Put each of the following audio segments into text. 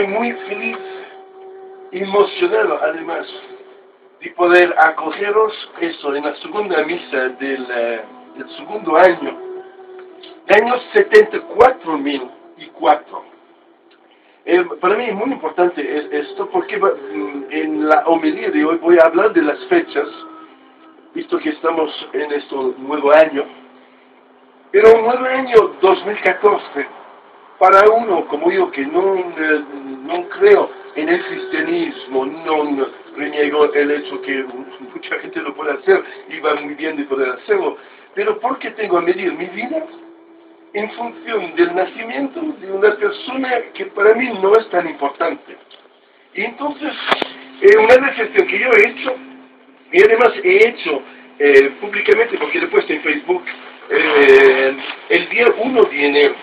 estoy muy feliz, emocionado además, de poder acogeros eso en la segunda misa del segundo año 74.004. Para mí es muy importante esto porque en la homilía de hoy voy a hablar de las fechas, visto que estamos en este nuevo año. Pero un nuevo año 2014, para uno como yo que no creo en el cristianismo, no reniego el hecho que mucha gente lo puede hacer y va muy bien de poder hacerlo, pero porque tengo a medir mi vida en función del nacimiento de una persona que para mí no es tan importante. Y entonces, una reflexión que yo he hecho, y además he hecho públicamente, porque lo he puesto en Facebook, el día 1 de enero,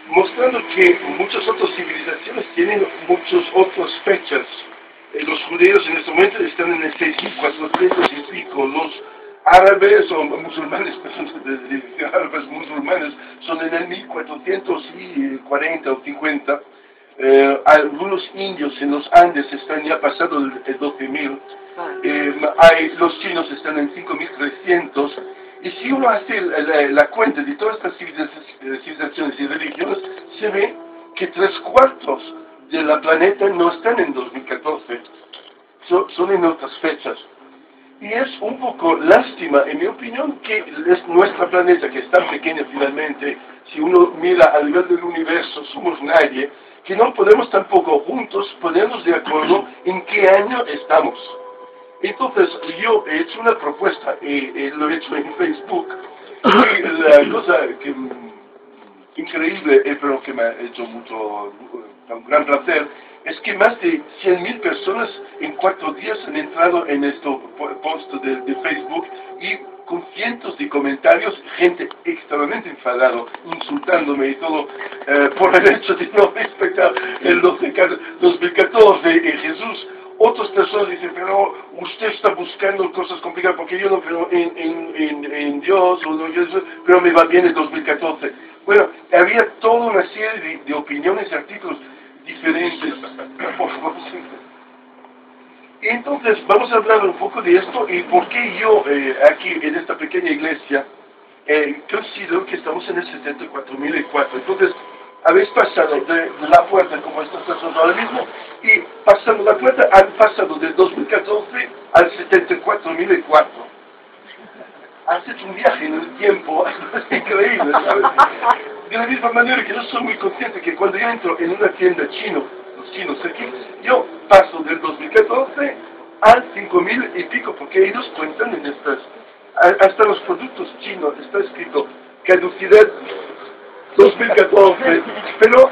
mostrando que muchas otras civilizaciones tienen muchas otras fechas. Los judíos en este momento están en el 6.400 y pico, los árabes o musulmanes, árabes musulmanes son en el 1440 o 50. Algunos indios en los Andes están ya pasado el 12.000. Los chinos están en 5.300. Y si uno hace la cuenta de todas estas civilizaciones y religiones, se ve que 3/4 de la planeta no están en 2014, son en otras fechas. Y es un poco lástima, en mi opinión, que nuestra planeta, que es tan pequeña finalmente, si uno mira a nivel del universo, somos nadie, que no podemos tampoco juntos ponernos de acuerdo en qué año estamos. Entonces, yo he hecho una propuesta, y lo he hecho en Facebook, y la cosa increíble, pero que me ha hecho un gran placer, es que más de 100.000 personas en 4 días han entrado en este post de Facebook y con cientos de comentarios, gente extremadamente enfadada, insultándome y todo, por el hecho de no respetar el 2014 en Jesús. Otras personas dicen, pero usted está buscando cosas complicadas porque yo no creo en Dios, pero me va bien el 2014. Bueno, había toda una serie de opiniones y artículos diferentes. Por favor, sí. Y entonces vamos a hablar un poco de esto y por qué yo aquí en esta pequeña iglesia considero que estamos en el 74.004. Entonces, habéis pasado de la puerta como estas personas ahora mismo y pasando la puerta han pasado del 2014 al 74.004. Has hecho un viaje en el tiempo, es increíble, ¿sabes? De la misma manera que yo soy muy consciente que cuando yo entro en una tienda chino, los chinos aquí, yo paso del 2014 al 5.000 y pico, porque ellos cuentan en estas, hasta los productos chinos está escrito caducidad 2014, pero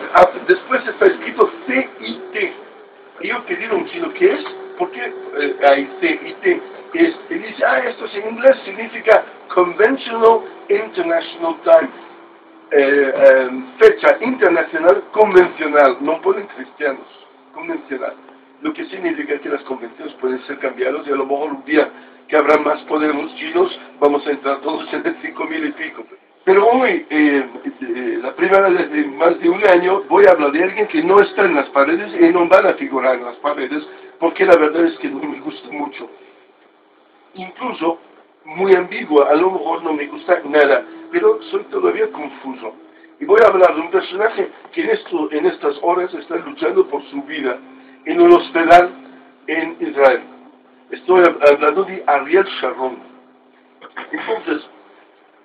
después está escrito CIT. Y yo pedí a un chino, ¿qué es? ¿Por qué hay CIT? Y dice, esto en inglés significa Conventional International Time. Fecha internacional convencional, no ponen cristianos, convencional. Lo que significa que las convenciones pueden ser cambiadas y a lo mejor un día que habrá más poder los chinos, vamos a entrar todos en el 5.000 y pico. Pero hoy, la primera vez de más de un año, voy a hablar de alguien que no está en las paredes y no van a figurar en las paredes, porque la verdad es que no me gusta mucho. Incluso, muy ambigua, a lo mejor no me gusta nada, pero soy todavía confuso. Y voy a hablar de un personaje que en estas horas está luchando por su vida en un hospital en Israel. Estoy hablando de Ariel Sharon. Entonces,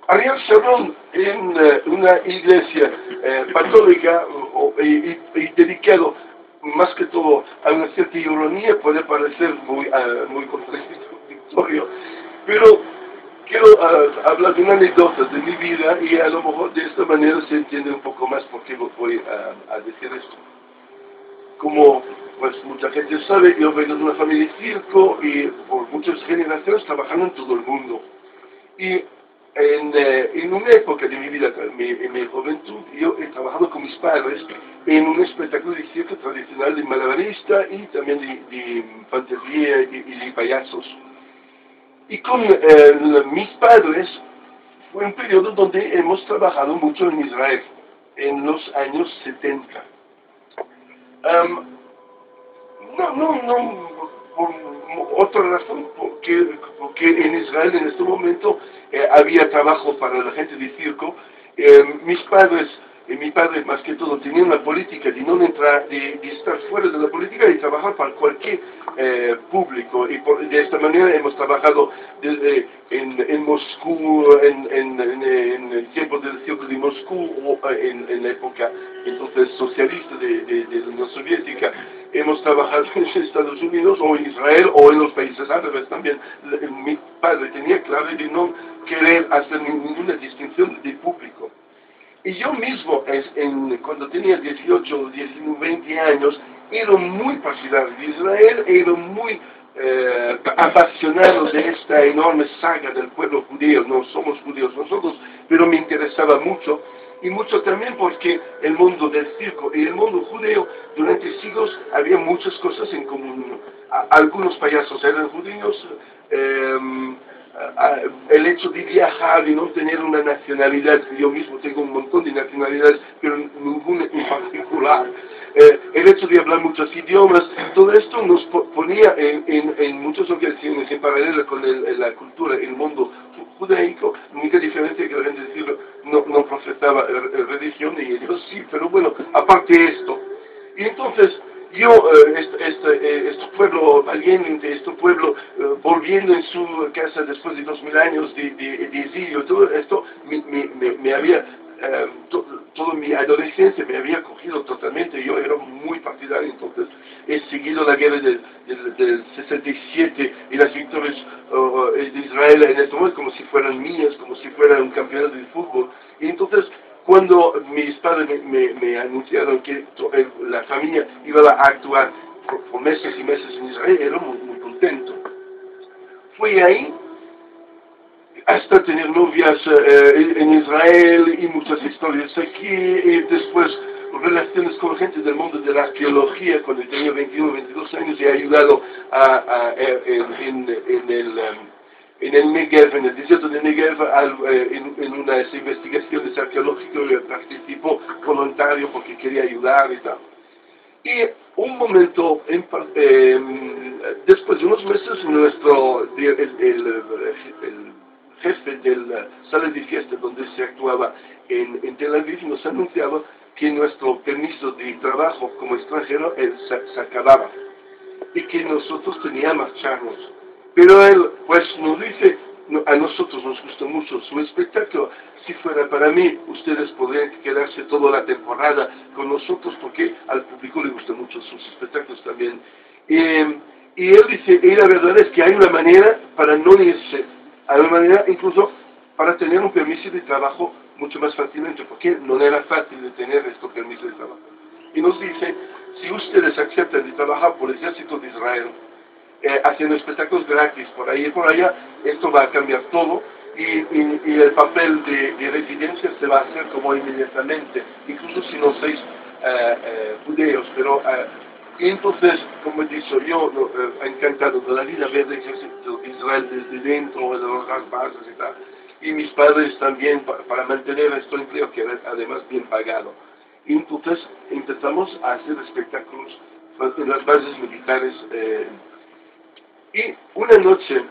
Ariel Sharon en una iglesia católica y dedicado más que todo a una cierta ironía, puede parecer muy contradictorio, pero quiero hablar de una anécdota de mi vida y a lo mejor de esta manera se entiende un poco más por qué voy a decir esto. Como pues mucha gente sabe, yo vengo de una familia de circo y por muchas generaciones trabajando en todo el mundo. Y en una época de mi vida, en mi juventud, yo he trabajado con mis padres en un espectáculo de circo tradicional de malabarista y también de fantasía y de payasos. Y con mis padres fue un periodo donde hemos trabajado mucho en Israel, en los años 70. Am, no, por otra razón, porque en Israel en este momento había trabajo para la gente de circo. Mis padres, mi padre más que todo tenía una política de no entrar, de estar fuera de la política y trabajar para cualquier público. Y de esta manera hemos trabajado en Moscú, en el tiempo del circo de Moscú, o en la época entonces socialista de la Unión Soviética. Hemos trabajado en Estados Unidos o en Israel o en los países árabes también. Mi padre tenía claro de no querer hacer ninguna distinción de público. Y yo mismo, cuando tenía 18, 19, 20 años, era muy partidario de Israel, era muy apasionado de esta enorme saga del pueblo judío. No somos judíos nosotros, pero me interesaba mucho. Y mucho también porque el mundo del circo y el mundo judío durante siglos había muchas cosas en común. Algunos payasos eran judíos, el hecho de viajar y no tener una nacionalidad, yo mismo tengo un montón de nacionalidades, pero ninguna en particular, el hecho de hablar muchos idiomas, todo esto nos ponía en muchas ocasiones en paralelo con la cultura, el mundo judaico. La única diferencia es que la gente decirlo, no profesaba religión y ellos sí, pero bueno, aparte de esto. Y entonces, yo, este pueblo valiente, este pueblo volviendo en su casa después de 2000 años de exilio, todo esto me había, toda mi adolescencia me había cogido totalmente. Yo era muy partidario, entonces he seguido la guerra del 67 y las victorias de Israel en este momento como si fueran mías, como si fuera un campeonato de fútbol. Y entonces, cuando mis padres me anunciaron que la familia iba a actuar por meses y meses en Israel, era muy contento. Fui ahí hasta tener novias en Israel y muchas historias aquí, y después relaciones con gente del mundo de la arqueología. Cuando tenía 21, 22 años he ayudado en el Negev, en el desierto de Negev, en unas investigaciones arqueológicas. Participó voluntario porque quería ayudar y tal. Y un momento, después de unos meses, el jefe de la sala de fiesta donde se actuaba en Tel Aviv nos anunciaba que nuestro permiso de trabajo como extranjero se acababa y que nosotros teníamos que marcharnos. Pero él pues nos dice, a nosotros nos gusta mucho su espectáculo, si fuera para mí, ustedes podrían quedarse toda la temporada con nosotros porque al público le gustan mucho sus espectáculos también. Y él dice, y la verdad es que hay una manera para no irse, hay una manera incluso para tener un permiso de trabajo mucho más fácilmente, porque no era fácil de tener estos permisos de trabajo. Y nos dice, si ustedes aceptan de trabajar por el ejército de Israel, haciendo espectáculos gratis por ahí y por allá, esto va a cambiar todo y el papel de residencia se va a hacer como inmediatamente, incluso si no sois judíos. Pero y entonces, como he dicho, yo encantado de la vida ver el ejército de Israel desde dentro de los bases y tal, y mis padres también para mantener este empleo que era además bien pagado. Y entonces empezamos a hacer espectáculos en las bases militares. Y una noche,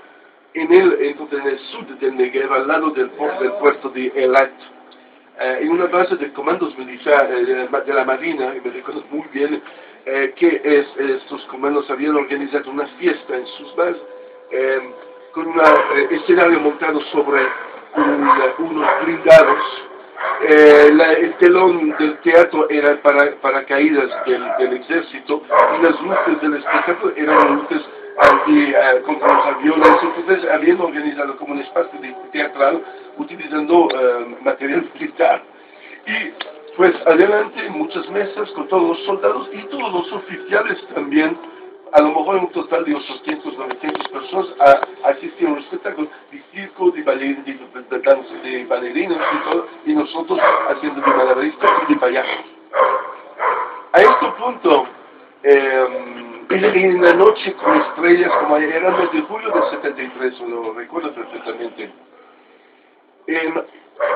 entonces en el sur del Negev, al lado del puerto de Elat, en una base de comandos militares de la Marina, y me recuerdo muy bien que estos comandos habían organizado una fiesta en sus bases, con un escenario montado sobre unos blindados. El telón del teatro era para caídas del ejército, y las luces del espectáculo eran luces contra los aviones. Entonces habían organizado como un espacio teatral utilizando material militar. Y pues adelante muchas mesas con todos los soldados y todos los oficiales también. A lo mejor en un total de 800, 900 personas asistieron a un espectáculo de circo, de danza, de bailarinas y todo, y nosotros haciendo de malabaristas y de payasos. A este punto, en la noche con estrellas, como era el mes de julio del 73, lo recuerdo perfectamente,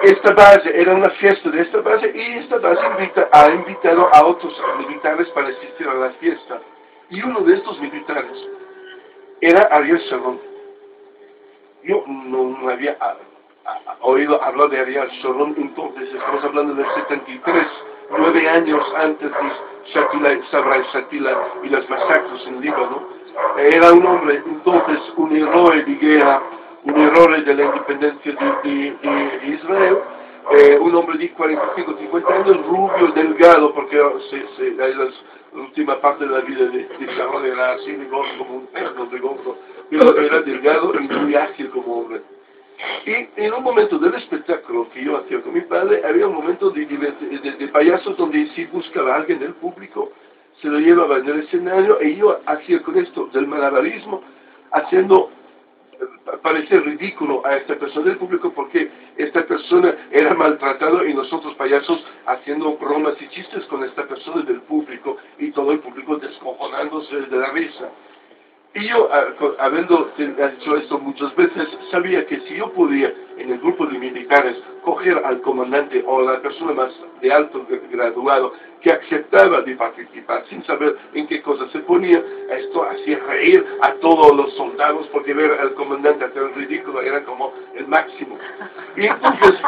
esta base era una fiesta de esta base y esta base ha invitado a otros militares para asistir a la fiesta. Y uno de estos militares era Ariel Sharon. Yo no había oído hablar de Ariel Sharon, entonces estamos hablando del 73, 9 años antes de Sabra y Shatila y las masacres en Líbano. Era un hombre, entonces, un héroe de guerra, un héroe de la independencia de Israel, un hombre de 45, 50 años, rubio, delgado, porque la última parte de la vida de Sharon era así de gordo, como un perro de gordo, pero era delgado y muy ágil como hombre. Y en un momento del espectáculo que yo hacía con mi padre, había un momento de payasos donde si buscaba a alguien del público, se lo llevaba en el escenario y yo hacía con esto del malabarismo, haciendo parecer ridículo a esta persona del público porque esta persona era maltratada y nosotros payasos haciendo bromas y chistes con esta persona del público y todo el público descojonándose de la risa. Y yo, habiendo hecho esto muchas veces, sabía que si yo podía, en el grupo de militares, coger al comandante o a la persona más de alto graduado que aceptaba de participar sin saber en qué cosa se ponía, esto hacía reír a todos los soldados porque ver al comandante hacer el ridículo era como el máximo. Y entonces,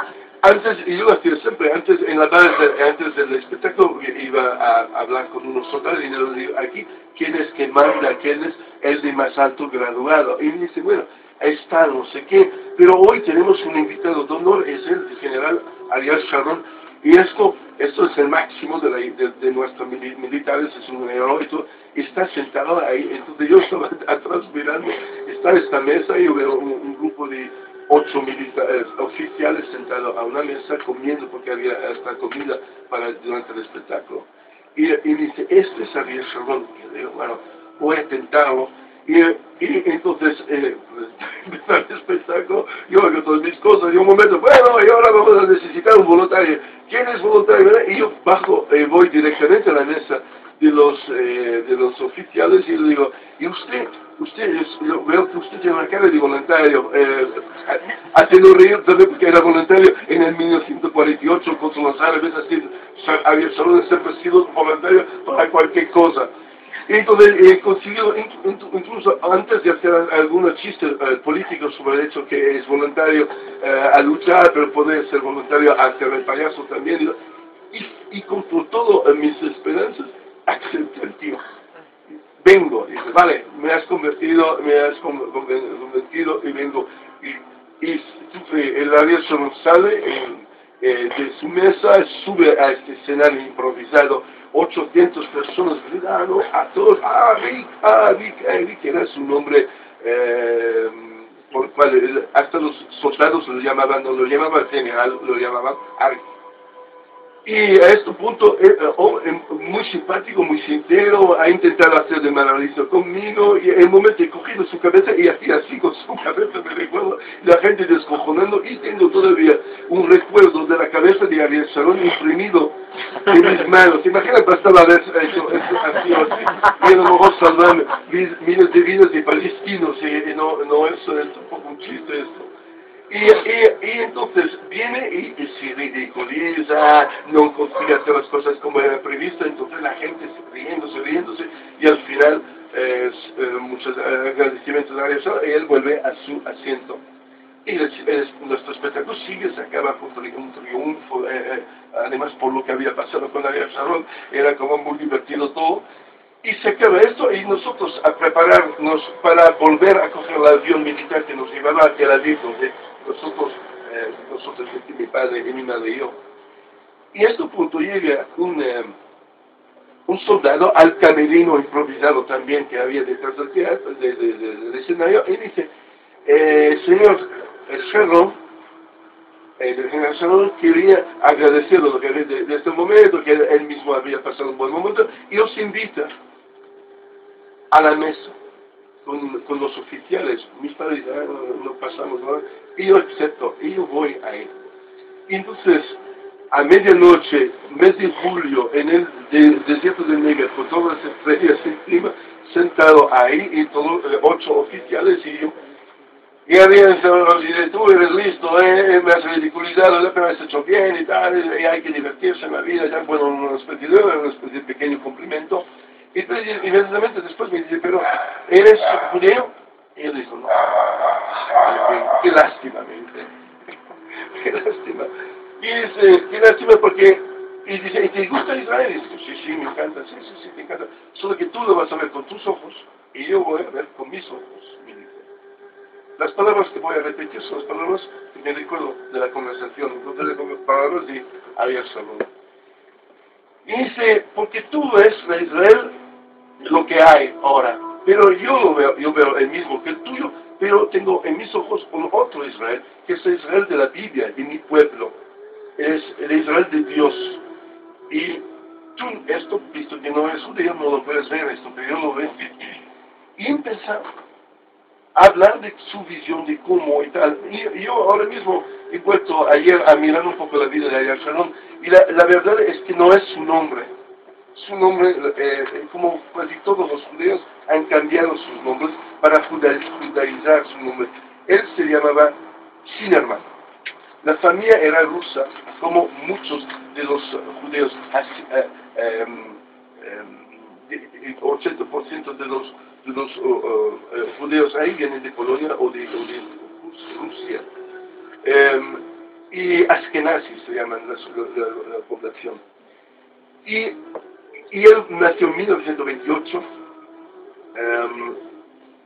y yo hacía siempre, antes del espectáculo iba a hablar con unos soldados y les digo, aquí, ¿quién es que manda? ¿Quién es el de más alto graduado? Y me dice, bueno, está no sé qué, pero hoy tenemos un invitado de honor, es el general Ariel Sharon, y esto es el máximo de nuestros militares, es un héroe, y está sentado ahí. Entonces yo estaba atrás mirando, está esta mesa y yo veo un grupo de 8 militares oficiales sentados a una mesa comiendo porque había hasta comida durante el espectáculo. Y dice, este es Ariel Sharon. Y yo digo, bueno, voy a intentarlo. Y entonces, empezar el espectáculo, yo hago todas mis cosas, y un momento, bueno, y ahora vamos a necesitar un voluntario. ¿Quién es voluntario? Y yo bajo, voy directamente a la mesa de los oficiales y le digo, y yo veo que usted tiene una cara de voluntario, haciendo reír también porque era voluntario en el 1948 contra los árabes, así, había solo siempre sido voluntario para cualquier cosa. Y entonces consiguió, incluso antes de hacer algunos chistes políticos sobre el hecho que es voluntario a luchar, pero puede ser voluntario a hacer el payaso también, y con todas mis esperanzas, acepté el tío. Vengo, dice, vale, me has convencido y vengo. Y el Ariel Sharon sale de su mesa, sube a este escenario improvisado, 800 personas gritando a todos, Rick, era su nombre, por el cual hasta los soldados lo llamaban, no lo llamaban general, lo llamaban Ari. Y a este punto, muy simpático, muy sincero, ha intentado hacer de malabarista conmigo, y en el momento he cogido su cabeza y hacía así con su cabeza, me recuerdo, la gente descojonando, y tengo todavía un recuerdo de la cabeza de Ariel Sharon imprimido en mis manos. ¿Te imaginas? Bastaba haber hecho esto así, y a lo mejor salvar miles de vidas de palestinos, y no eso es un poco un chiste esto. Y entonces viene y se ridiculiza, no consigue hacer las cosas como era previsto, entonces la gente riéndose, y al final, muchos agradecimientos a Ariel Sharon, y él vuelve a su asiento. Y nuestro espectáculo sigue, se acaba con un triunfo, además por lo que había pasado con Ariel Sharon, era como muy divertido todo. Y se acaba esto y nosotros a prepararnos para volver a coger el avión militar que nos llevaba a Tel Aviv, donde nosotros, mi padre y mi madre y yo. Y a este punto llega un soldado al camerino improvisado también que había detrás del teatro, del escenario, y dice, señor Sharon, el general Sharon quería agradecerlo de este momento, que él mismo había pasado un buen momento, y os invita a la mesa con los oficiales. Mis padres no pasamos nada, y yo acepto, y yo voy ahí. Y entonces, a medianoche, mes de julio, en el desierto de Negev, con todas las estrellas encima, sentado ahí, y todos 8 oficiales y yo, Y habían dicho, tú eres listo, me has ridiculizado, pero has hecho bien y tal, y hay que divertirse en la vida, ya bueno, una especie de pequeño cumplimiento. Y inmediatamente después me dice, pero ¿eres judío? Y yo digo, no, qué lástima, me dice, qué lástima. Y dice, qué lástima porque, y dice, ¿y te gusta Israel? Y dice, sí, sí, me encanta, sí, sí, sí, me encanta. Solo que tú lo vas a ver con tus ojos y yo voy a ver con mis ojos, me dice. Las palabras que voy a repetir son las palabras que me recuerdo de la conversación, no de las palabras de Ariel Sharon. Y dice, porque tú ves la Israel lo que hay ahora, pero yo veo el mismo que el tuyo, pero tengo en mis ojos un otro Israel, que es el Israel de la Biblia, de mi pueblo, es el Israel de Dios. Y tú, esto, visto que no es judío, no lo puedes ver esto, pero yo lo veo. Y empezar hablar de su visión de cómo y tal. Y yo ahora mismo he vuelto ayer a mirar un poco la vida de Ariel Sharon y la verdad es que no es su nombre. Su nombre, como casi todos los judíos, han cambiado sus nombres para judaizar su nombre. Él se llamaba Shinerman. La familia era rusa, como muchos de los judíos, 80% de los judíos ahí vienen de Polonia o de Rusia. Y Ashkenazis se llaman la población. Y él nació en 1928.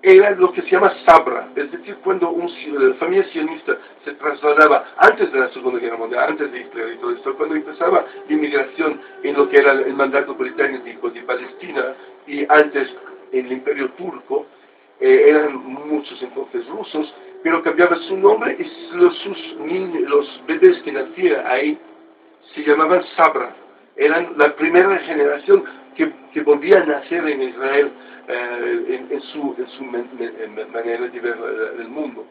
Era lo que se llama Sabra, es decir, cuando una familia sionista se trasladaba antes de la Segunda Guerra Mundial, antes de Hitler y todo esto, cuando empezaba la inmigración en lo que era el mandato británico de Palestina y antes en el Imperio Turco, eran muchos entonces rusos, pero cambiaba su nombre y los bebés que nacían ahí se llamaban Sabra, eran la primera generación que volvía a nacer en Israel en su manera de ver el mundo.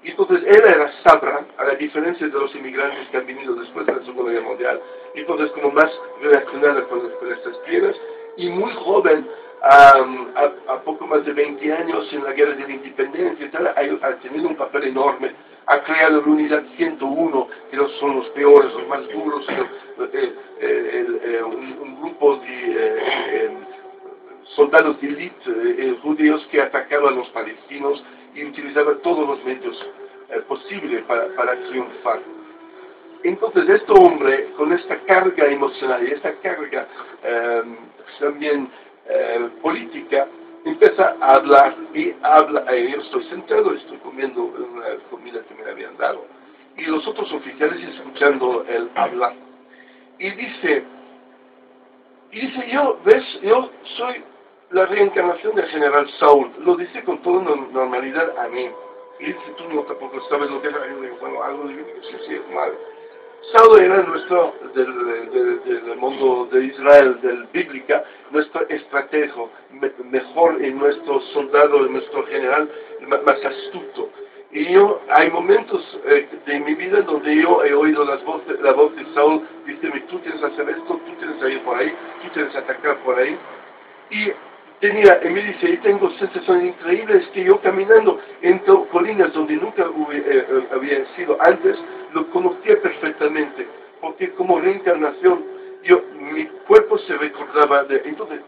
Y entonces él era Sabra, a la diferencia de los inmigrantes que han venido después de la Segunda Guerra Mundial, y entonces como más relacionada con estas tierras, y muy joven, a poco más de 20 años en la Guerra de la Independencia y tal, ha tenido un papel enorme, ha creado la Unidad 101, que son los peores, los más duros, un grupo de soldados de élite judíos que atacaban a los palestinos y utilizaban todos los medios posibles para triunfar. Entonces este hombre, con esta carga emocional y esta carga también política, empieza a hablar y habla. Yo estoy sentado, estoy comiendo una comida que me habían dado y los otros oficiales escuchando él hablar. Y dice, yo soy la reencarnación del general Saúl. Lo dice con toda normalidad a mí. Y dice, tú no tampoco sabes lo que es. Bueno, algo de sí, mal. Saúl era nuestro, del mundo de Israel, del bíblica, nuestro estratego, mejor en nuestro soldado, en nuestro general, más astuto. Y hay momentos de mi vida donde yo he oído la voz de Saúl, diciéndome, tú tienes que hacer esto, tú tienes que ir por ahí, tú tienes que atacar por ahí. Y me dice, y tengo sensaciones increíbles que yo caminando en colinas donde nunca había sido antes, lo conocía perfectamente, porque como reencarnación, mi cuerpo se recordaba de... Entonces,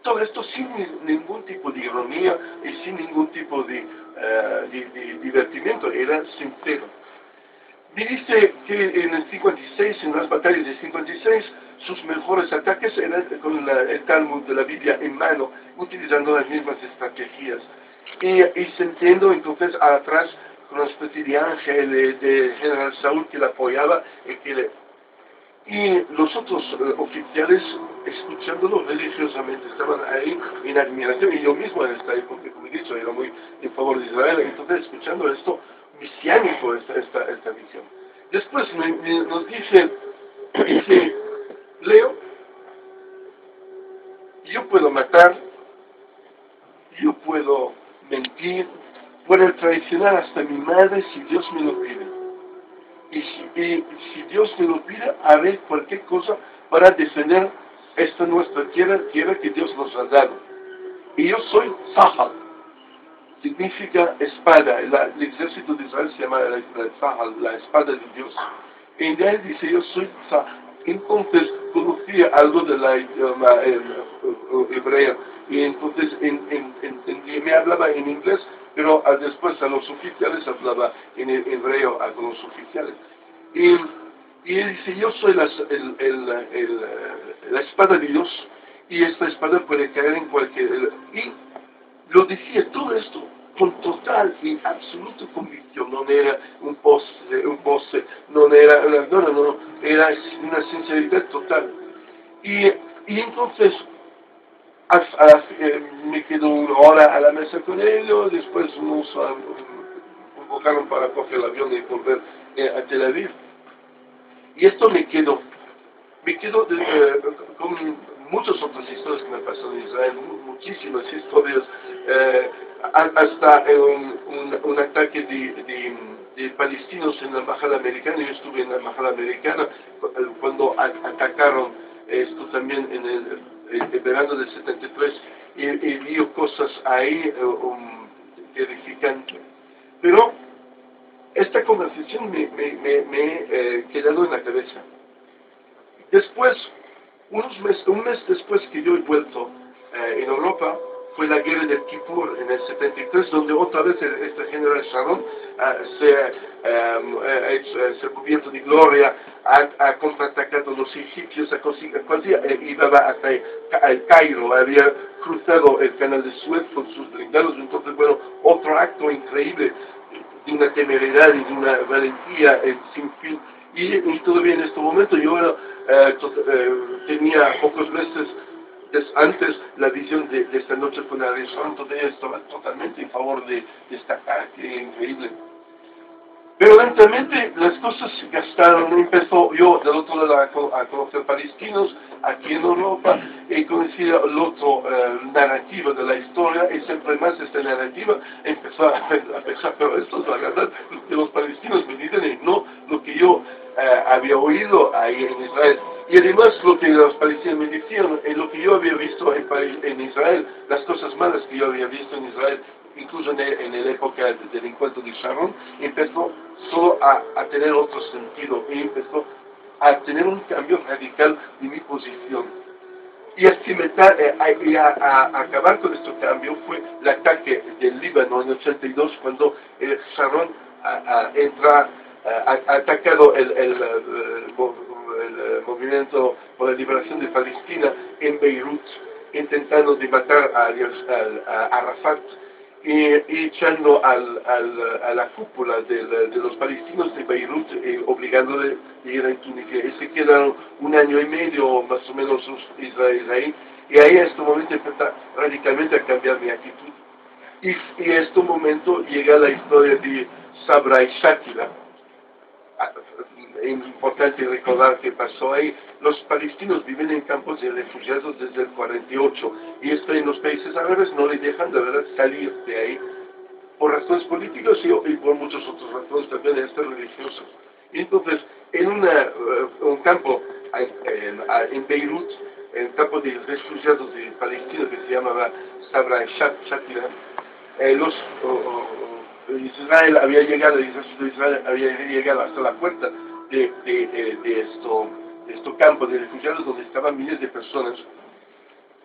todo esto sin ningún tipo de ironía y sin ningún tipo de divertimiento, era sincero. Me dice que en el 56, en las batallas de 56, sus mejores ataques eran con el Talmud de la Biblia en mano, utilizando las mismas estrategias. Y sintiendo entonces atrás con una especie de ángel de general Saúl que le apoyaba y los otros oficiales, escuchándolo religiosamente, estaban ahí en admiración, y yo mismo en esta época, como he dicho, era muy en favor de Israel, entonces escuchando esto, mesiánico esta visión. Después nos dice, Leo, yo puedo matar, yo puedo mentir, puedo traicionar hasta mi madre si Dios me lo pide. Y si Dios me lo pide, haré cualquier cosa para defender esta nuestra tierra que Dios nos ha dado. Y yo soy Zahal. significa espada. El ejército de Israel se llama la Tzahal, la espada de Dios. Y de ahí dice, yo soy Tzahal. Entonces conocía algo de la idioma hebrea. Y entonces me hablaba en inglés, pero después a los oficiales hablaba en hebreo a los oficiales. Y él dice, yo soy la espada de Dios, y esta espada puede caer en cualquier... Y lo decía todo esto con total y absoluta convicción. No era un poste, no era no, era una sinceridad total. Y entonces me quedo una hora a la mesa con ellos, después nos convocaron para coger el avión y volver a Tel Aviv. Y esto me quedo con muchas otras historias que me pasaron en Israel, muchísimas historias, hasta un ataque de palestinos en la embajada americana. Yo estuve en la embajada americana cuando atacaron esto también en el verano del 73, y vi cosas ahí terrificantes. Pero esta conversación me quedado en la cabeza. Después, un mes después que yo he vuelto en Europa, fue la guerra del Kippur en el 73, donde otra vez este general Sharon se ha cubierto de gloria, ha contraatacado a los egipcios, iba hasta el Cairo, había cruzado el canal de Suez con sus blindados. Entonces, bueno, otro acto increíble de una temeridad y de una valentía sin fin. Y todavía en este momento yo tenía pocos meses antes la visión de esta noche con la Sharon, todavía estaba totalmente en favor de este ataque increíble. Pero lentamente las cosas se gastaron. Empezó yo del otro lado a conocer palestinos aquí en Europa, he conocido el otro narrativa de la historia, y siempre más esta narrativa empezó a pensar, pero esto es la verdad, lo que los palestinos me dicen y no lo que yo había oído ahí en Israel. Y además lo que los palestinos me decían, en lo que yo había visto en Israel, las cosas malas que yo había visto en Israel, incluso en la época del encuentro de Sharon, empezó solo a tener otro sentido, y empezó a tener un cambio radical de mi posición. Y a acabar con este cambio fue el ataque del Líbano en el 82, cuando Sharon ha atacado el movimiento por la liberación de Palestina en Beirut, intentando de matar a Arafat, y echando a la cúpula de los palestinos de Beirut, obligándole a ir a Tunisia. Y se quedaron un año y medio más o menos Israel, y ahí en este momento empieza radicalmente a cambiar mi actitud. Y en este momento llega la historia de Sabra y Shatila. Es importante recordar que pasó ahí. Los palestinos viven en campos de refugiados desde el 48, y esto en los países árabes no les dejan de verdad salir de ahí por razones políticas y por muchas otras razones también religiosas. Entonces, en un campo en Beirut, en el campo de refugiados de palestinos que se llamaba Sabra Shatila, Israel había llegado, el ejército de Israel había llegado hasta la puerta de estos campos de refugiados donde estaban miles de personas,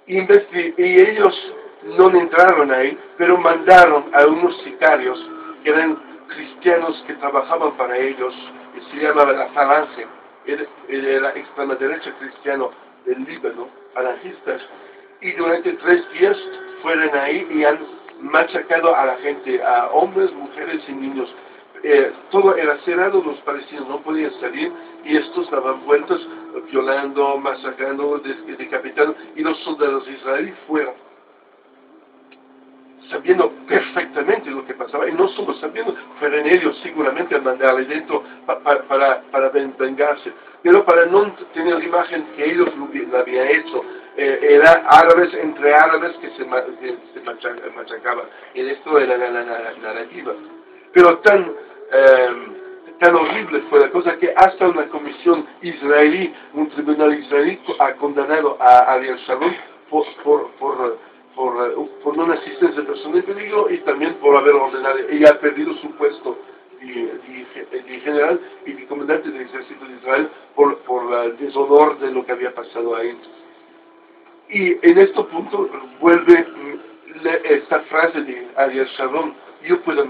y ellos no entraron ahí, pero mandaron a unos sicarios que eran cristianos que trabajaban para ellos, que se llamaba la Falange, era la extrema derecha cristiano del Líbano, falangistas, y durante 3 días fueron ahí y han machacado a la gente, a hombres, mujeres y niños. Todo era cerrado, los palestinos no podían salir, y estos daban vueltas, violando, masacrando, decapitando, y los soldados israelíes fueron, sabiendo perfectamente lo que pasaba, y no solo sabiendo, fueron ellos seguramente a mandarle dentro para vengarse, pero para no tener la imagen que ellos lo habían hecho. Era árabes entre árabes que se machacaban, y esto era la narrativa. Pero tan horrible fue la cosa que hasta una comisión israelí, un tribunal israelí, ha condenado a Ariel Sharon por por no asistencia de persona en peligro y también por haber ordenado, ella ha perdido su puesto de general y de comandante del ejército de Israel por el deshonor de lo que había pasado ahí. Y en este punto vuelve esta frase de Ariel Sharon: yo puedo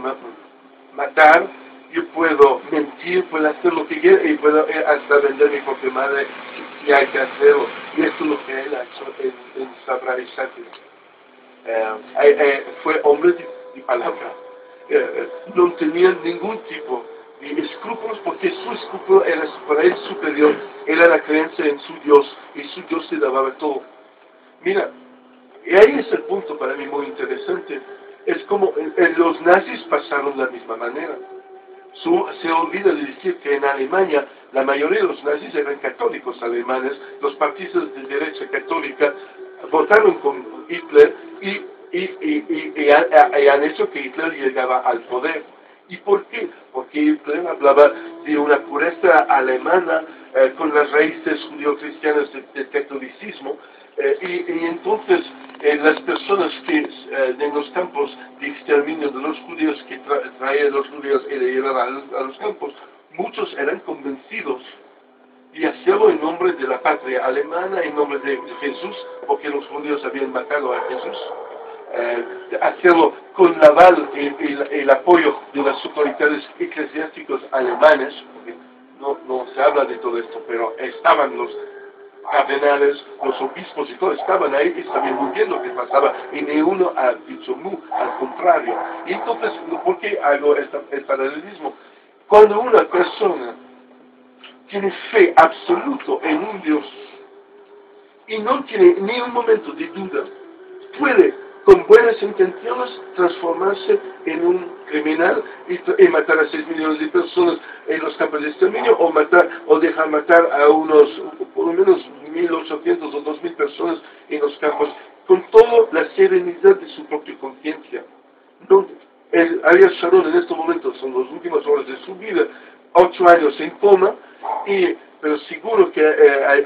matar, yo puedo mentir, puedo hacer lo que quiera y puedo hasta vender mi propia madre si hay que hacerlo. Y esto es lo que él ha hecho en Sabra y Shati. Fue hombre de palabra. No tenía ningún tipo de escrúpulos, porque su escrúpulo era para él superior, era la creencia en su Dios, y su Dios se daba todo. Mira, y ahí es el punto para mí muy interesante. Es como los nazis pasaron de la misma manera. Se olvida de decir que en Alemania la mayoría de los nazis eran católicos alemanes. Los partidos de derecha católica votaron con Hitler y han hecho que Hitler llegaba al poder. ¿Y por qué? Porque Hitler hablaba de una pureza alemana con las raíces judío-cristianas del catolicismo. Y entonces las personas que en los campos de exterminio de los judíos, que traían los judíos y le llevaban a los campos, muchos eran convencidos de hacerlo en nombre de la patria alemana, en nombre de Jesús, porque los judíos habían matado a Jesús. Hacerlo con el aval y el apoyo de las autoridades eclesiásticas alemanes, porque no se habla de todo esto, pero estaban los cardenales, los obispos y todo estaban ahí y sabían muy bien lo que pasaba, y ni uno ha dicho mu, al contrario. Y entonces, ¿por qué hago el paralelismo? Cuando una persona tiene fe absoluta en un Dios y no tiene ni un momento de duda, puede con buenas intenciones transformarse en un criminal y matar a 6 millones de personas en los campos de exterminio, o dejar matar a por lo menos 1.800 o 2.000 personas en los campos, con toda la serenidad de su propia conciencia. Ariel Sharon en estos momentos son las últimas horas de su vida, 8 años en coma, pero seguro que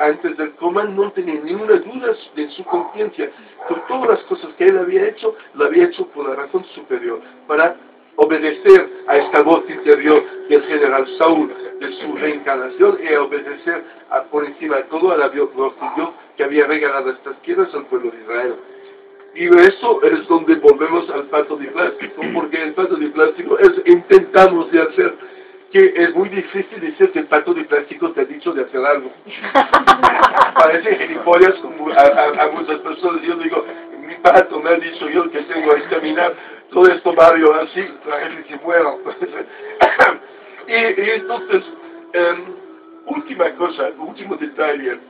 antes del coma no tenía ninguna duda de su conciencia. Con todas las cosas que él había hecho, lo había hecho por la razón superior, para obedecer a esta voz interior del general Saúl, de su reencarnación, y obedecer por encima de todo a la voz de Dios que había regalado estas tierras al pueblo de Israel. Y eso es donde volvemos al pato de plástico, porque el pato de plástico intentamos de hacer, que es muy difícil decir que el pato de plástico te ha dicho de hacer algo. Parece gilipollas como a muchas personas. Yo digo, mi pato me ha dicho yo que tengo que examinar todo este barrio así, la gente se muera. y entonces, última cosa, último detalle.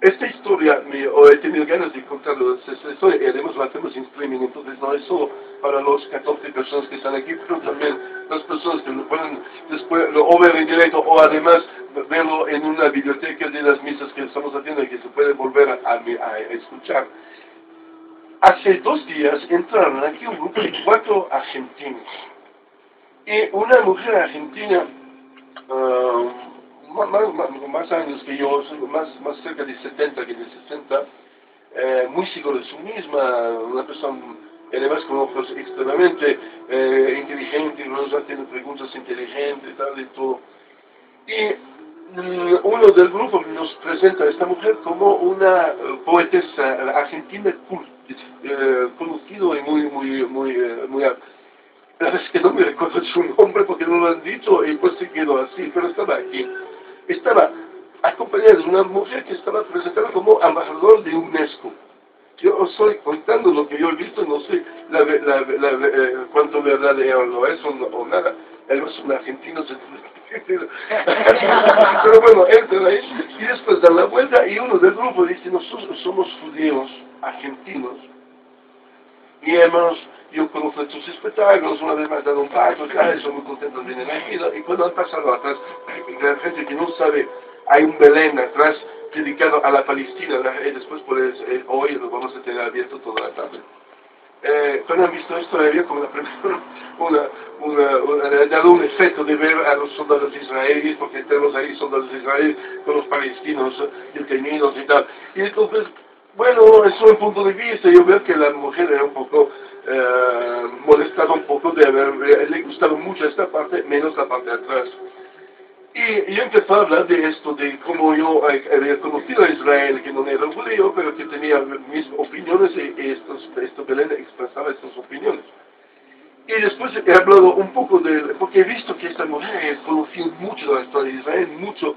Esta historia, he tenido ganas de contarlo, esta historia, y además lo hacemos en streaming, entonces no es solo para los 14 personas que están aquí, pero también las personas que lo pueden después o ver en directo, o además verlo en una biblioteca de las misas que estamos haciendo y que se puede volver a escuchar. Hace 2 días entraron aquí un grupo de 4 argentinos, y una mujer argentina, más años que yo, más cerca de 70 que de 60, muy seguro de sí misma, una persona además con ojos extremadamente inteligente, nos haciendo preguntas inteligentes y tal y todo. Y uno del grupo nos presenta a esta mujer como una poetesa argentina conocida y muy la verdad es que no me recuerdo su nombre porque no lo han dicho y pues se quedó así, pero estaba aquí. Estaba acompañada de una mujer que estaba presentada como embajador de UNESCO. Yo estoy contando lo que yo he visto, no sé cuánto verdad lo es o nada. Ellos son argentinos, pero bueno, entran ahí y después dan la vuelta y uno del grupo dice, nosotros somos judíos argentinos y yo conozco sus espectáculos, una vez más dado un pacto, estoy muy contento de venir aquí, y cuando han pasado atrás, la gente que no sabe, hay un Belén atrás dedicado a la Palestina, y después puedes hoy lo vamos a tener abierto toda la tarde. Cuando han visto esto, había como ha dado un efecto de ver a los soldados israelíes, porque tenemos ahí soldados israelíes con los palestinos detenidos y tal. Y entonces, Bueno, es un punto de vista. Yo veo que la mujer era un poco molestada un poco de haber, le gustaba mucho esta parte, menos la parte de atrás. Y yo empecé a hablar de esto, de cómo yo había conocido a Israel, que no era judío, pero que tenía mis opiniones y esto Belén expresaba estas opiniones. Y después he hablado un poco porque he visto que esta mujer conocía mucho de la historia de Israel, mucho,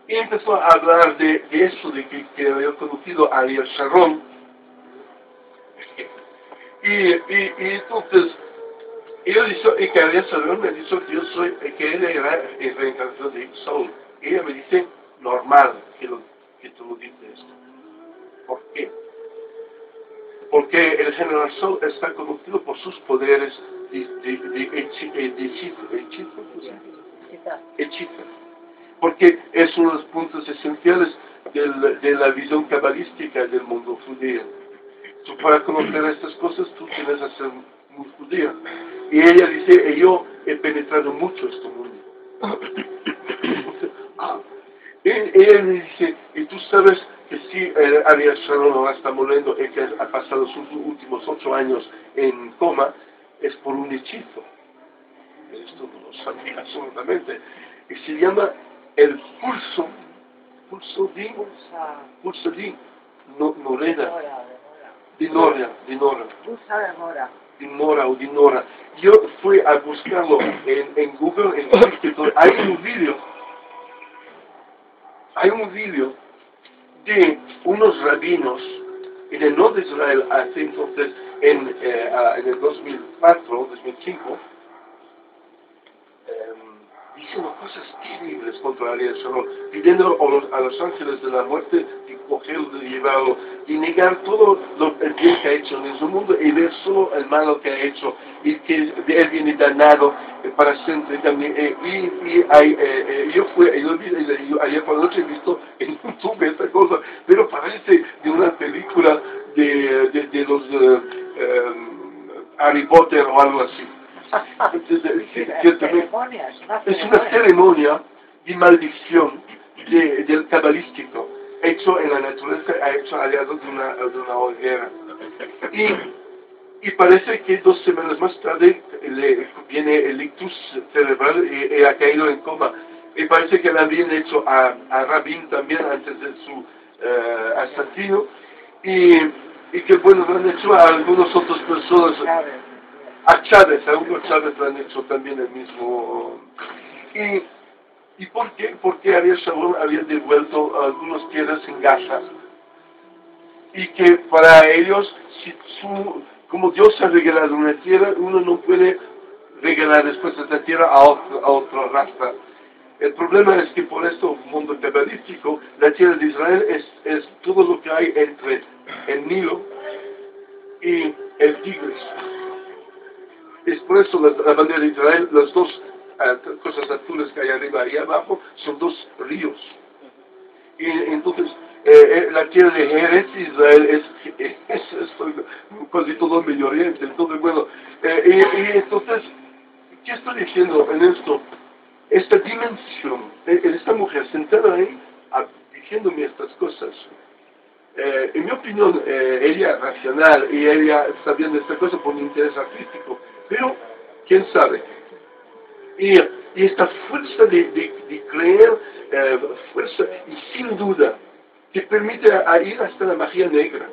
y empezó a hablar de eso, de que había conocido a Ariel Sharon. Y entonces, ella dijo, y que Ariel Sharon me dijo que él era el reencarnación de Saúl. Y ella me dice, normal que tú lo dices esto. ¿Por qué? Porque el general Saúl está conocido por sus poderes de hechizo. Porque es uno de los puntos esenciales de la visión cabalística del mundo judío. Tú para conocer estas cosas tú tienes que ser muy judía. Y ella dice, yo he penetrado mucho este mundo. Y ella me dice, y tú sabes que si Ariel Sharon ahora está muriendo y que ha pasado sus últimos 8 años en coma, es por un hechizo. Esto no lo sabía absolutamente. Y se llama el pulso di Norena. Dinora. Dinora o Dinora. Yo fui a buscarlo en Google, en TikTok. Hay un vídeo de unos rabinos en el norte de Israel hace entonces en el 2004, 2005, diciendo cosas terribles contra Ariel Sharon, pidiendo a los ángeles de la muerte de cogerlo, de llevarlo y negar todo el bien que ha hecho en ese mundo y ver solo el malo que ha hecho y que él viene danado para siempre también. Yo ayer por la noche he visto en YouTube esta cosa, pero parece de una película de los Harry Potter o algo así. Es una ceremonia de maldición del cabalístico, hecho en la naturaleza, hecho aliado de una hoguera. Y parece que 2 semanas más tarde viene el ictus cerebral y ha caído en coma. Y parece que le habían hecho a Rabin también antes de su asesino. Y que bueno, lo han hecho a algunas otras personas. A Hugo Chávez le han hecho también el mismo. ¿Y por qué? Porque Ariel Sharon había devuelto algunas tierras en Gaza. Y que para ellos, como Dios ha regalado una tierra, uno no puede regalar después esa tierra a otra raza. El problema es que por esto, mundo cabalístico, la tierra de Israel es todo lo que hay entre el Nilo y el Tigris. Es por eso la bandera de Israel, las dos cosas azules que hay arriba y abajo, son 2 ríos. Y entonces, la tierra de Jerez, Israel, es casi todo el Medio Oriente. Entonces, bueno, y entonces, ¿qué estoy diciendo en esto? Esta dimensión, esta mujer sentada ahí, diciéndome estas cosas, en mi opinión, ella racional y ella sabiendo esta cosa por un interés artístico, pero quién sabe. Y esta fuerza de creer, fuerza y sin duda, que permite ir hasta la magia negra.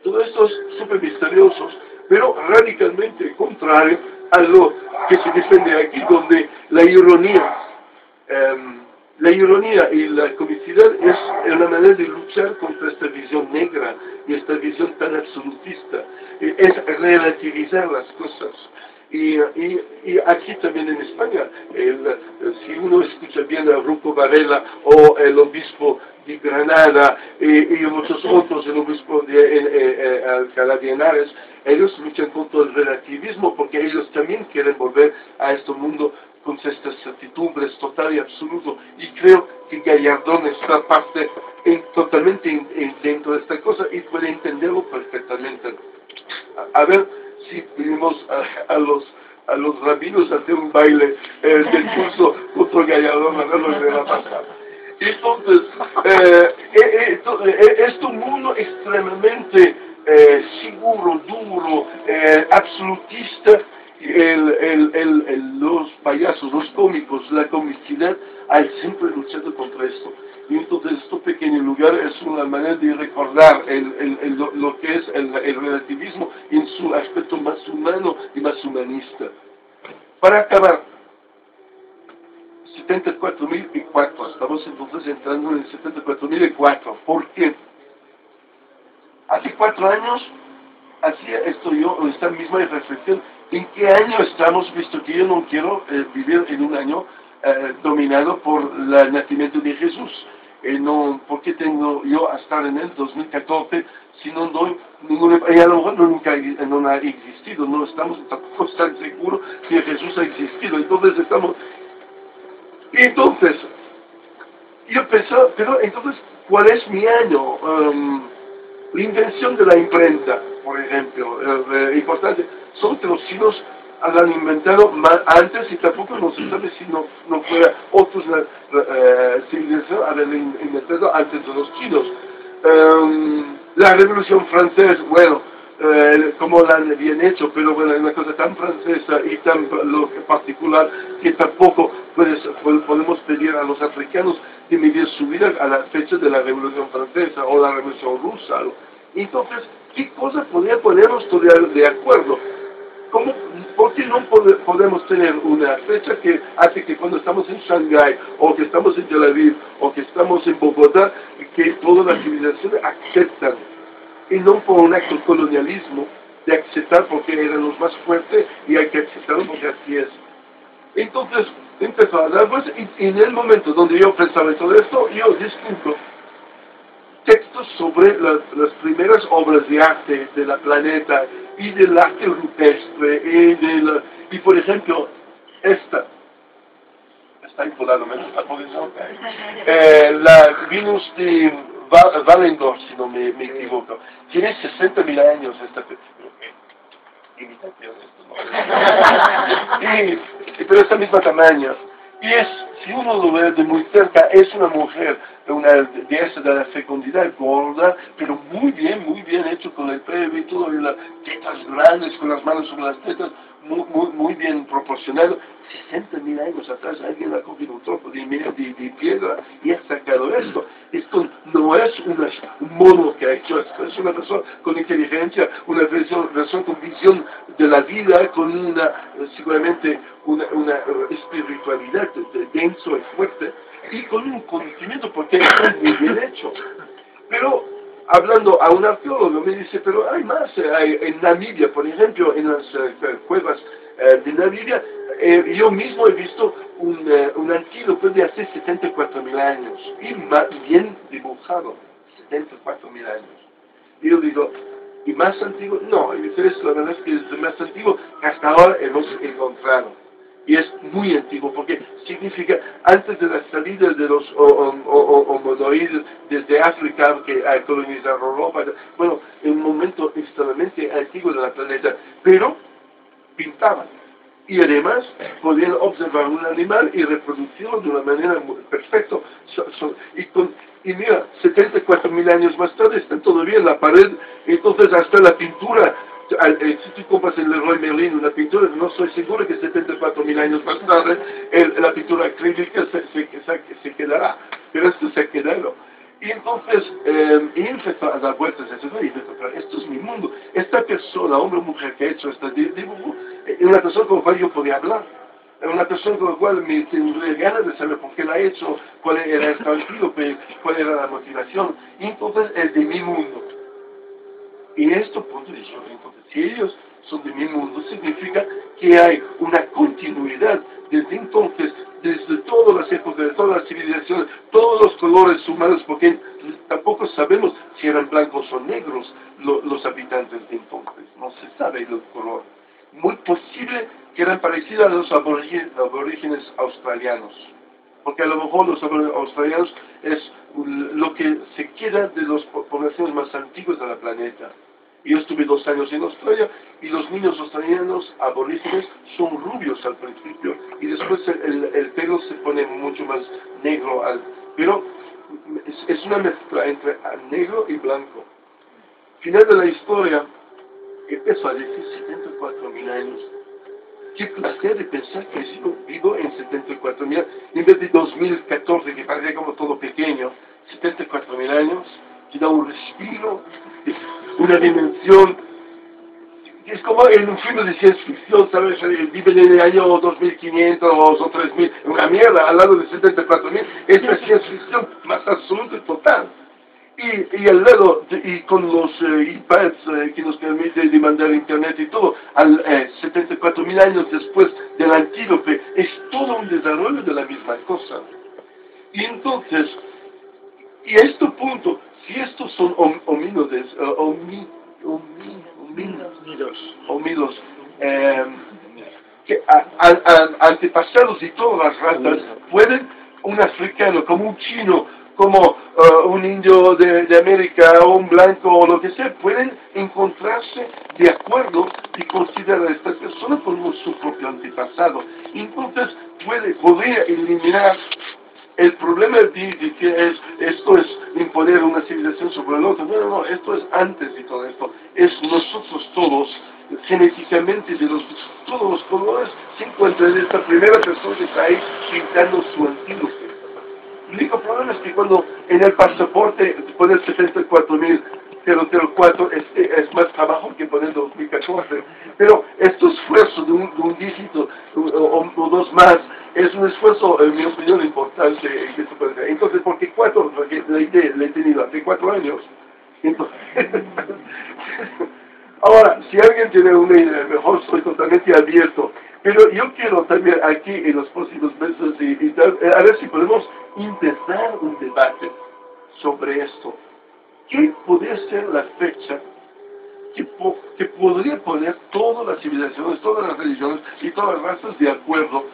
Todo esto es súper misterioso, pero radicalmente contrario a lo que se defiende aquí, donde la ironía y la comicidad es una manera de luchar contra esta visión negra y esta visión tan absolutista. Es relativizar las cosas. Y aquí también en España, si uno escucha bien a Rocco Varela o el obispo de Granada y muchos otros, el obispo de Alcalá de Henares, ellos luchan contra el relativismo porque ellos también quieren volver a este mundo con estas certidumbres total y absoluto. Y creo que Gallardón está totalmente dentro de esta cosa y puede entenderlo perfectamente. A ver si pedimos a los rabinos a hacer un baile del curso contra Gallardón, a ver lo que va a pasar. Entonces, es un mundo extremadamente seguro, duro, absolutista. Los payasos, los cómicos, la comicidad, hay siempre luchado contra esto. Y entonces este pequeño lugar es una manera de recordar lo que es el relativismo en su aspecto más humano y más humanista. Para acabar, 74.004, estamos entonces entrando en el 74.004. ¿Por qué? Hace 4 años hacía esta misma reflexión. ¿En qué año estamos? Visto que yo no quiero vivir en un año dominado por el nacimiento de Jesús. No, ¿por qué tengo yo a estar en el 2014 si no doy ninguna... Y a lo mejor no ha existido, no estamos tampoco tan seguros que Jesús ha existido. Entonces, yo pensaba, pero entonces, ¿cuál es mi año? La invención de la imprenta, por ejemplo, importante, son que los chinos han inventado antes y tampoco no se sabe si no fuera otras civilizaciones haber inventado antes de los chinos. La Revolución Francesa, bueno, como la han bien hecho, pero bueno, es una cosa tan francesa y tan particular que tampoco podemos pedir a los africanos de medir su vida a la fecha de la Revolución Francesa o la Revolución Rusa. Entonces, ¿qué cosa podría ponernos todavía de acuerdo? ¿Por qué no podemos tener una fecha que hace que cuando estamos en Shanghái, o que estamos en Tel Aviv, o que estamos en Bogotá, que todas las civilizaciones aceptan? Y no por un acto de colonialismo, de aceptar porque eran los más fuertes y hay que aceptarlo porque así es. Entonces, empezó a hablar, pues, y en el momento donde yo pensaba en todo esto, yo discuto textos sobre las primeras obras de arte de la planeta y del arte rupestre y por ejemplo esta está impolado menos la posición la Venus de Wallendorf, si no me equivoco, tiene 60.000 años esta imitación pero esta misma tamaño. Y si uno lo ve de muy cerca, es una mujer, una diosa de la fecundidad gorda, pero muy bien hecho con el pelo y todo, y las tetas grandes, con las manos sobre las tetas, muy bien proporcionado. 60.000 años atrás alguien ha cogido un trozo de piedra y ha sacado esto. Esto no es un mono que ha hecho esto, es una persona con inteligencia, una persona con visión de la vida, con seguramente una espiritualidad denso y fuerte, y con un conocimiento, porque está muy bien hecho. Pero hablando a un arqueólogo me dice, pero hay más, hay en Namibia, por ejemplo, en las cuevas de Namibia, yo mismo he visto un antílope de hace 74.000 años, y bien dibujado, 74.000 años. Y yo digo, ¿y más antiguo? No, y la verdad es que es el más antiguo que hasta ahora hemos encontrado. Y es muy antiguo, porque significa antes de la salida de los homonoides desde África que colonizaron Europa, bueno, en un momento extremadamente antiguo de la planeta, pero pintaban. Y además podían observar un animal y reproducirlo de una manera perfecta. Y mira, 74.000 años más tarde están todavía en la pared, entonces hasta la pintura. Si tú compras en Leroy Merlin una pintura, no estoy seguro que 74.000 años más tarde la pintura acrílica se quedará, pero esto se ha quedado. Y entonces, y empezó a dar vueltas a eso, y dice, esto es mi mundo. Esta persona, hombre o mujer que ha hecho este dibujo, es una persona con la cual yo podía hablar. Es una persona con la cual me tendría ganas de saber por qué la ha hecho, cuál era el sentido, cuál era la motivación. Y entonces es de mi mundo. Y esto, punto de vista, entonces, si ellos son de mi mundo, significa que hay una continuidad desde entonces, desde todas las épocas, de todas las civilizaciones, todos los colores humanos, porque tampoco sabemos si eran blancos o negros los habitantes de entonces, no se sabe el color. Muy posible que eran parecidos a los aborígenes australianos, porque a lo mejor los australianos es lo que se queda de las poblaciones más antiguas de la planeta. Yo estuve 2 años en Australia y los niños australianos aborígenes son rubios al principio y después el pelo se pone mucho más negro, pero es una mezcla entre negro y blanco. Final de la historia, empezó a decir 74.000 años. Qué placer de pensar que sigo vivo en 74.000 años, en vez de 2014, que parecía como todo pequeño. 74.000 años, que da un respiro, una dimensión. Es como en un film de ciencia ficción, ¿sabes? Viven en el año 2500 o 3000, una mierda, al lado de 74.000, es la ciencia ficción más absoluta y total. Y al lado, y con los iPads que nos permite demandar internet y todo, 74.000 años después del antílope, es todo un desarrollo de la misma cosa. Y entonces, y a este punto, si estos son homínidos, que antepasados de todas las razas, pueden, un africano, como un chino, como un indio de América, o un blanco, o lo que sea, pueden encontrarse de acuerdo y considerar a estas personas como su propio antepasado. Entonces, podría eliminar el problema de que esto es imponer una civilización sobre el otro. No, esto es antes de todo esto. Es nosotros todos, genéticamente, todos los colores se encuentran en esta primera persona que está ahí pintando su antílope. El único problema es que cuando en el pasaporte pones 74.004 es más trabajo que poner 2014. Pero este esfuerzo de un dígito o dos más es un esfuerzo, en mi opinión, importante. Entonces, ¿por qué 4? Porque la idea la he tenido hace 4 años. Entonces, ahora, si alguien tiene una idea mejor, estoy totalmente abierto. Pero yo quiero también aquí, en los próximos meses, a ver si podemos empezar un debate sobre esto. ¿Qué podría ser la fecha que podría poner todas las civilizaciones, todas las religiones y todas las razas de acuerdo?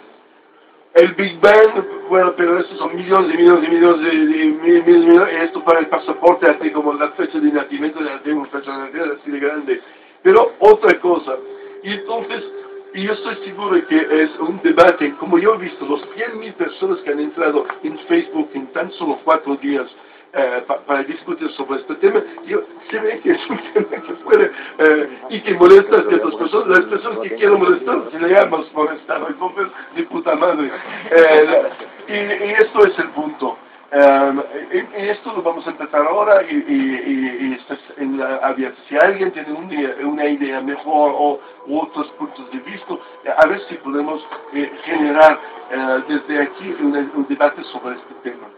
El Big Bang, bueno, pero estos son millones y millones y millones, esto para el pasaporte, así como la fecha de nacimiento, una fecha de nacimiento así de grande. Pero otra cosa, y entonces, y yo estoy seguro de que es un debate, como yo he visto, los 100.000 personas que han entrado en Facebook en tan solo 4 días, para discutir sobre este tema, se ve que es un tema que puede y que molesta a ciertas personas. Las personas que quieren molestar se le llaman molestar, entonces de puta madre. Y esto es el punto. Y esto lo vamos a empezar ahora a ver si alguien tiene una idea mejor o otros puntos de vista, a ver si podemos generar desde aquí un debate sobre este tema.